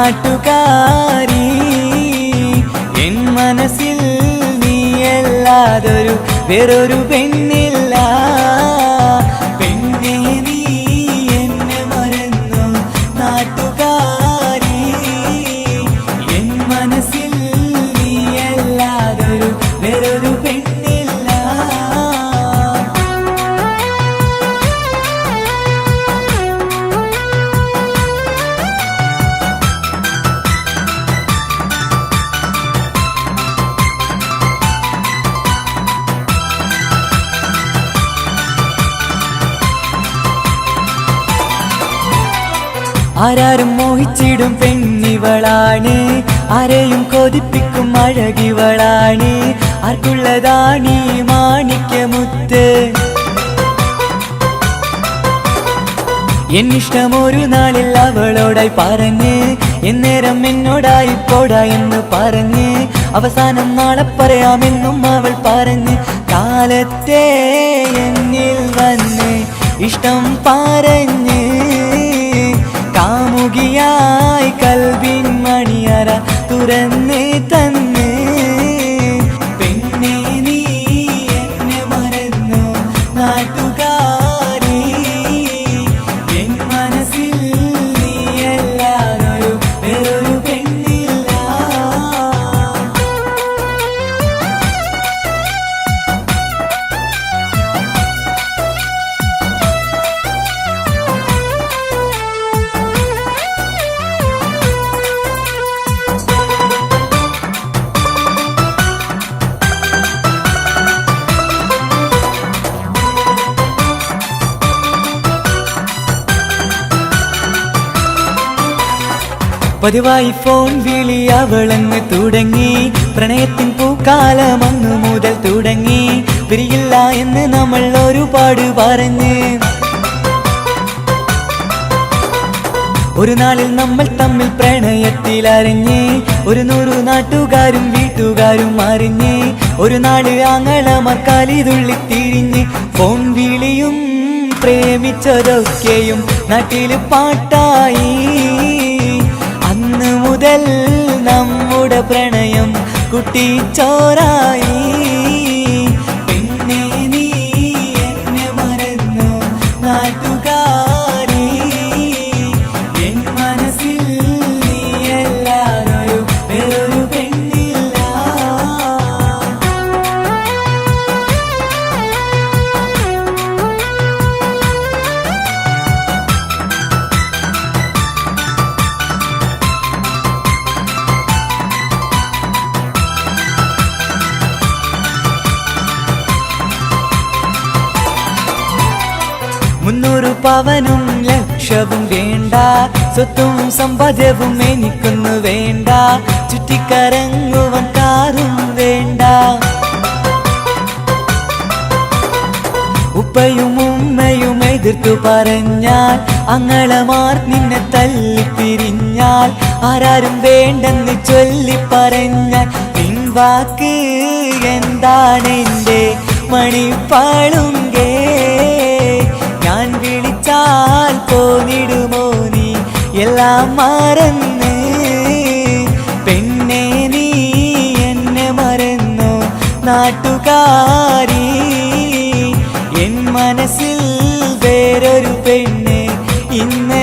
നാട്ടുകാരി N മനസ്സിൽ നീയല്ലാതൊരു വേറൊരു പെണ്ണില്ല. പെണ്ണേ നീ എന്നെ മറന്നു നാട്ടുകാരി എൻ മനസ്സിൽ നീയല്ലാതൊരു വേറൊരു പെണ്ണില്ല. ആരാരും മോഹിച്ചിടും പെണ്ണിവളാണ്, ആരെയും കൊതിപ്പിക്കും അഴകിവളാണ്. ആർക്കുള്ളതാണീ മാണിക്യമുത്ത്? എന്നിഷ്ടം ഒരു നാളിൽ അവളോടായി പറഞ്ഞ്, എന്നേരം എന്നോടായി പോടാ എന്ന് പറഞ്ഞ്, അവസാനം നാളെ പറയാമെന്നും അവൾ പറഞ്ഞ്, കാലത്തെ എന്നിൽ വന്ന് ഇഷ്ടം പറഞ്ഞ് കാമുകിയായി കൽബിൻ മണിയറ തുറന്ന് തന്ന്. പെണ്ണേ നീ എന്നെ മറന്നു നാട്ടുകാരി എൻ മനസ്സിൽ നീയല്ലാതൊരു വേറൊരു പെണ്ണില്ല. പതിവായി ഫോൺ വിളി അവളങ്ങ് തുടങ്ങി, പ്രണയത്തിൻ പൂക്കാലം അന്നു മുതൽ തുടങ്ങി. പിരിയില്ല എന്ന് നമ്മൾ ഒരുപാട് പറഞ്ഞ്, ഒരു നാളിൽ നമ്മൾ തമ്മിൽ പ്രണയത്തിലറിഞ്ഞ്, 100 നാട്ടുകാരും വീട്ടുകാരും അറിഞ്ഞ്, ഒരു നാള് ആങ്ങളമാർ കാലിതുള്ളിത്തിരിഞ്ഞ്. ഫോൺ വിളിയും പ്രേമിച്ചതൊക്കെയും നാട്ടിൽ പാട്ടായി. അന്ന് മുതൽ നമ്മുടെ പ്രണയം കുട്ടിച്ചോറായി. പെണ്ണേ നീ എന്നെ മറന്നു നാട്ടുകാരി എൻ മനസ്സിൽ നീയല്ലാതൊരു വേറൊരു പെണ്ണില്ല. മുന്നൂറ് പവനും ലക്ഷവും വേണ്ട, സ്വത്തും സമ്പാദ്യവും എനിക്കൊന്നു വേണ്ട, ചുറ്റിക്കറങ്ങുവാൻ കാറും വേണ്ട. ഉപ്പയും ഉമ്മയും എതിർത്തു പറഞ്ഞാൽ, അങ്ങളമാർ നിന്നെ തല്ലിപ്പിരിഞ്ഞാൽ, ആരാരും വേണ്ടെന്ന് ചൊല്ലി പറഞ്ഞാൽ, പിൻവാക്ക് എന്താണെന്റെ മണിപ്പാളുങ്കേ? ഞാൻ വിളിച്ചാൽ പോന്നിടുമോ നീ എല്ലാം മറന്ന്? പെണ്ണേ നീ എന്നെ മറന്നു നാട്ടുകാരി എൻ മനസ്സിൽ വേറൊരു പെണ്ണ് ഇന്ന്